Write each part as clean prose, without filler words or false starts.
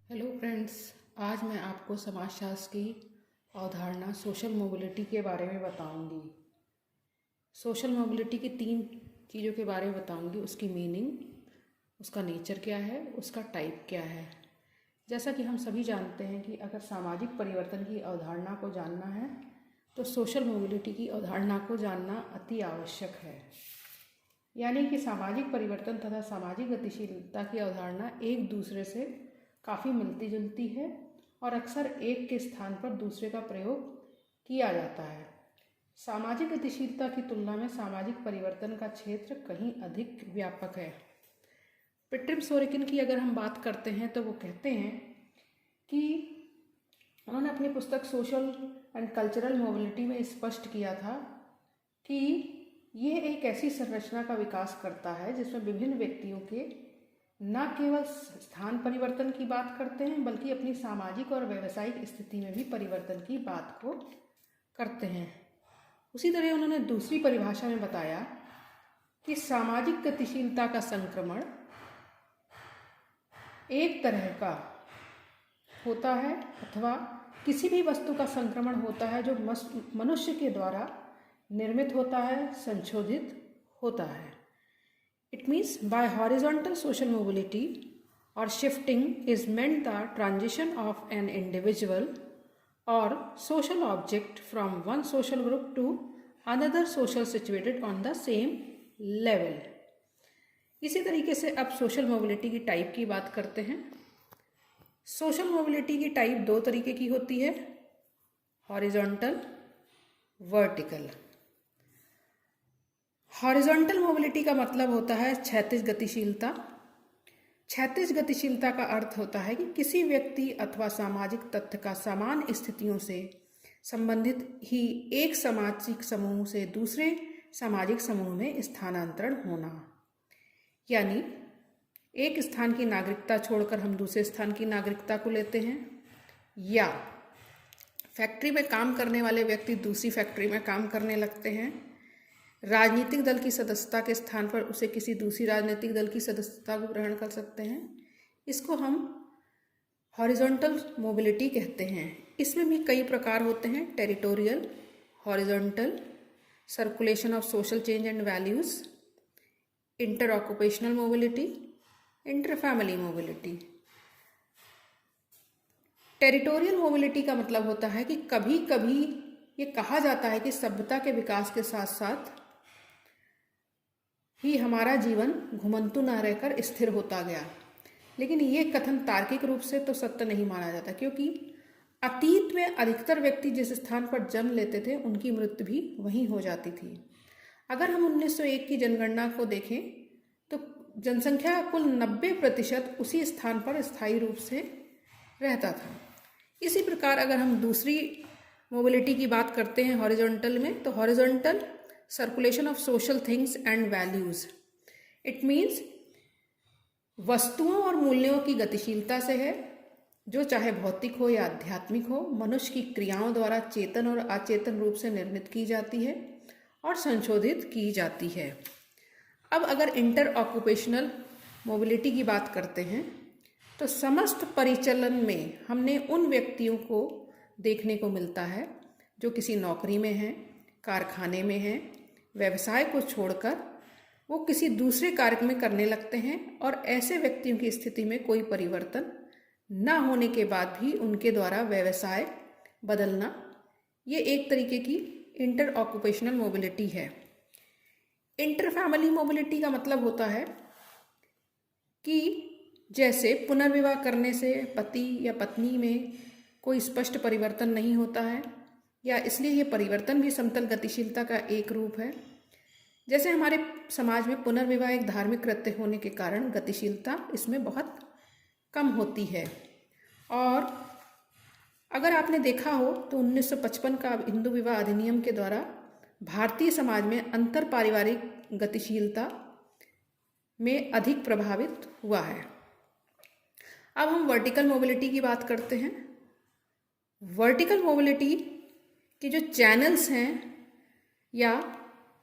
Hello friends. आज मैं आपको समाजशास्त्र की अवधारणा सोशल मोबिलिटी के बारे में बताऊंगी। सोशल मोबिलिटी की 3 चीज़ों के बारे में बताऊंगी। उसकी मीनिंग, उसका नेचर क्या है, उसका टाइप क्या है। जैसा कि हम सभी जानते हैं कि अगर सामाजिक परिवर्तन की अवधारणा को जानना है तो सोशल मोबिलिटी की अवधारणा को जानना अति आवश्यक है। यानी कि सामाजिक परिवर्तन तथा सामाजिक गतिशीलता की अवधारणा एक दूसरे से काफ़ी मिलती जुलती है और अक्सर एक के स्थान पर दूसरे का प्रयोग किया जाता है। सामाजिक गतिशीलता की तुलना में सामाजिक परिवर्तन का क्षेत्र कहीं अधिक व्यापक है। पिट्रिम सोरेकिन की अगर हम बात करते हैं तो वो कहते हैं कि उन्होंने अपनी पुस्तक सोशल एंड कल्चरल मोबिलिटी में स्पष्ट किया था कि ये एक ऐसी संरचना का विकास करता है जिसमें विभिन्न व्यक्तियों के न केवल स्थान परिवर्तन की बात करते हैं बल्कि अपनी सामाजिक और व्यावसायिक स्थिति में भी परिवर्तन की बात को करते हैं। उसी तरह उन्होंने दूसरी परिभाषा में बताया कि सामाजिक गतिशीलता का संक्रमण एक तरह का होता है अथवा किसी भी वस्तु का संक्रमण होता है जो मनुष्य के द्वारा निर्मित होता है, संशोधित होता है। It means by horizontal social mobility or shifting is meant the transition of an individual or social object from one social group to another social situated on the same level. इसी तरीके से अब सोशल मोबिलिटी की type की बात करते हैं। Social mobility की टाइप 2 तरीके की होती है, हॉरिजॉन्टल, वर्टिकल। हॉरिजॉन्टल मोबिलिटी का मतलब होता है क्षैतिज गतिशीलता। क्षैतिज गतिशीलता का अर्थ होता है कि किसी व्यक्ति अथवा सामाजिक तत्व का समान स्थितियों से संबंधित ही एक सामाजिक समूह से दूसरे सामाजिक समूह में स्थानांतरण होना। यानी एक स्थान की नागरिकता छोड़कर हम दूसरे स्थान की नागरिकता को लेते हैं, या फैक्ट्री में काम करने वाले व्यक्ति दूसरी फैक्ट्री में काम करने लगते हैं। राजनीतिक दल की सदस्यता के स्थान पर उसे किसी दूसरी राजनीतिक दल की सदस्यता को ग्रहण कर सकते हैं। इसको हम हॉरिजॉन्टल मोबिलिटी कहते हैं। इसमें भी कई प्रकार होते हैं, territorial, horizontal, circulation of social change and values, inter occupational mobility, inter family mobility. Territorial mobility का मतलब होता है कि कभी कभी ये कहा जाता है कि सभ्यता के विकास के साथ साथ ही हमारा जीवन घुमंतु न रहकर स्थिर होता गया, लेकिन ये कथन तार्किक रूप से तो सत्य नहीं माना जाता, क्योंकि अतीत में अधिकतर व्यक्ति जिस स्थान पर जन्म लेते थे उनकी मृत्यु भी वहीं हो जाती थी। अगर हम 1901 की जनगणना को देखें तो जनसंख्या का कुल 90% उसी स्थान पर स्थायी रूप से रहता था। इसी प्रकार अगर हम दूसरी मोबिलिटी की बात करते हैं हॉरिजॉन्टल में, तो horizontal circulation of social things and values. It means वस्तुओं और मूल्यों की गतिशीलता से है, जो चाहे भौतिक हो या आध्यात्मिक हो, मनुष्य की क्रियाओं द्वारा चेतन और अचेतन रूप से निर्मित की जाती है और संशोधित की जाती है। अब अगर इंटर ऑक्यूपेशनल मोबिलिटी की बात करते हैं तो समस्त परिचलन में हमने उन व्यक्तियों को देखने को मिलता है जो किसी नौकरी में हैं, कारखाने में हैं, व्यवसाय को छोड़कर वो किसी दूसरे कार्य में करने लगते हैं, और ऐसे व्यक्तियों की स्थिति में कोई परिवर्तन न होने के बाद भी उनके द्वारा व्यवसाय बदलना, ये एक तरीके की इंटर ऑक्यूपेशनल मोबिलिटी है। इंटर फैमिली मोबिलिटी का मतलब होता है कि जैसे पुनर्विवाह करने से पति या पत्नी में कोई स्पष्ट परिवर्तन नहीं होता है, या इसलिए ये परिवर्तन भी समतल गतिशीलता का एक रूप है। जैसे हमारे समाज में पुनर्विवाह एक धार्मिक कृत्य होने के कारण गतिशीलता इसमें बहुत कम होती है। और अगर आपने देखा हो तो 1955 का हिंदू विवाह अधिनियम के द्वारा भारतीय समाज में अंतर पारिवारिक गतिशीलता में अधिक प्रभावित हुआ है। अब हम वर्टिकल मोबिलिटी की बात करते हैं। वर्टिकल मोबिलिटी के जो चैनल्स हैं, या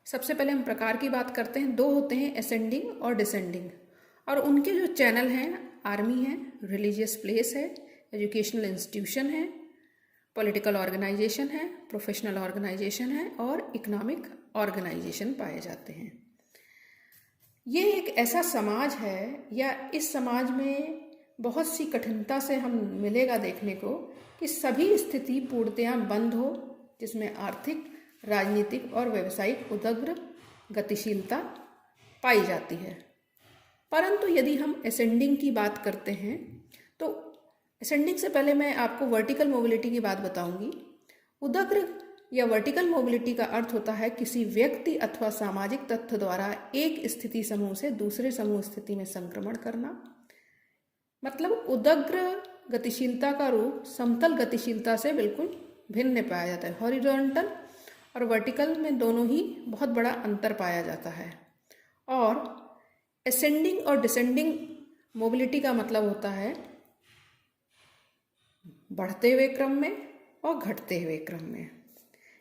सबसे पहले हम प्रकार की बात करते हैं, 2 होते हैं, असेंडिंग और डिसेंडिंग। और उनके जो चैनल हैं आर्मी है, रिलीजियस प्लेस है, एजुकेशनल इंस्टीट्यूशन है, पॉलिटिकल ऑर्गेनाइजेशन है, प्रोफेशनल ऑर्गेनाइजेशन है और इकोनॉमिक ऑर्गेनाइजेशन पाए जाते हैं। ये एक ऐसा समाज है या इस समाज में बहुत सी कठिनता से हम मिलेगा देखने को कि सभी स्थिति पूर्णतया बंद हो, जिसमें आर्थिक, राजनीतिक और व्यावसायिक उदग्र गतिशीलता पाई जाती है। परंतु यदि हम असेंडिंग की बात करते हैं तो असेंडिंग से पहले मैं आपको वर्टिकल मोबिलिटी की बात बताऊंगी। उदग्र या वर्टिकल मोबिलिटी का अर्थ होता है किसी व्यक्ति अथवा सामाजिक तत्व द्वारा एक स्थिति समूह से दूसरे समूह स्थिति में संक्रमण करना। मतलब उदग्र गतिशीलता का रूप समतल गतिशीलता से बिल्कुल भिन्न पाया जाता है। हॉरिजॉन्टल और वर्टिकल में दोनों ही बहुत बड़ा अंतर पाया जाता है। और असेंडिंग और डिसेंडिंग मोबिलिटी का मतलब होता है बढ़ते हुए क्रम में और घटते हुए क्रम में।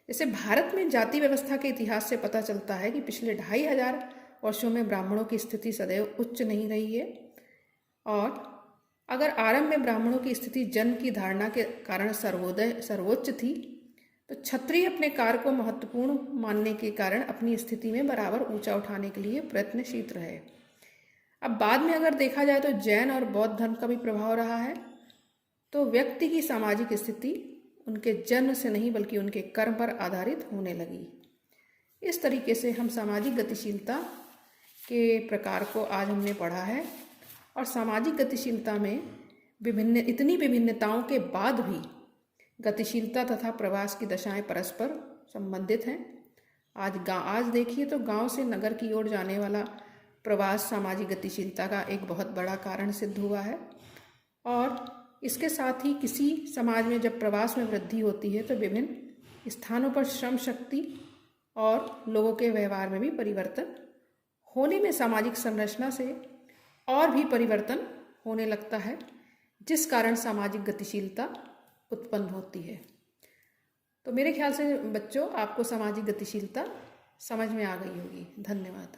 जैसे भारत में जाति व्यवस्था के इतिहास से पता चलता है कि पिछले 2500 वर्षों में ब्राह्मणों की स्थिति सदैव उच्च नहीं रही है, और अगर आरंभ में ब्राह्मणों की स्थिति जन्म की धारणा के कारण सर्वोच्च थी, तो क्षत्रिय अपने कार्य को महत्वपूर्ण मानने के कारण अपनी स्थिति में बराबर ऊंचा उठाने के लिए प्रयत्नशील रहे। अब बाद में अगर देखा जाए तो जैन और बौद्ध धर्म का भी प्रभाव रहा है। तो व्यक्ति की सामाजिक स्थिति उनके जन्म से नहीं बल्कि उनके कर्म पर आधारित होने लगी। इस तरीके से हम सामाजिक गतिशीलता के प्रकार को आज हमने पढ़ा है, और सामाजिक गतिशीलता में इतनी विभिन्नताओं के बाद भी गतिशीलता तथा प्रवास की दशाएं परस्पर संबंधित हैं। आज देखिए तो गांव से नगर की ओर जाने वाला प्रवास सामाजिक गतिशीलता का एक बहुत बड़ा कारण सिद्ध हुआ है। और इसके साथ ही किसी समाज में जब प्रवास में वृद्धि होती है तो विभिन्न स्थानों पर श्रम शक्ति और लोगों के व्यवहार में भी परिवर्तन होने में सामाजिक संरचना से और भी परिवर्तन होने लगता है, जिस कारण सामाजिक गतिशीलता उत्पन्न होती है। तो मेरे ख्याल से बच्चों आपको सामाजिक गतिशीलता समझ में आ गई होगी। धन्यवाद।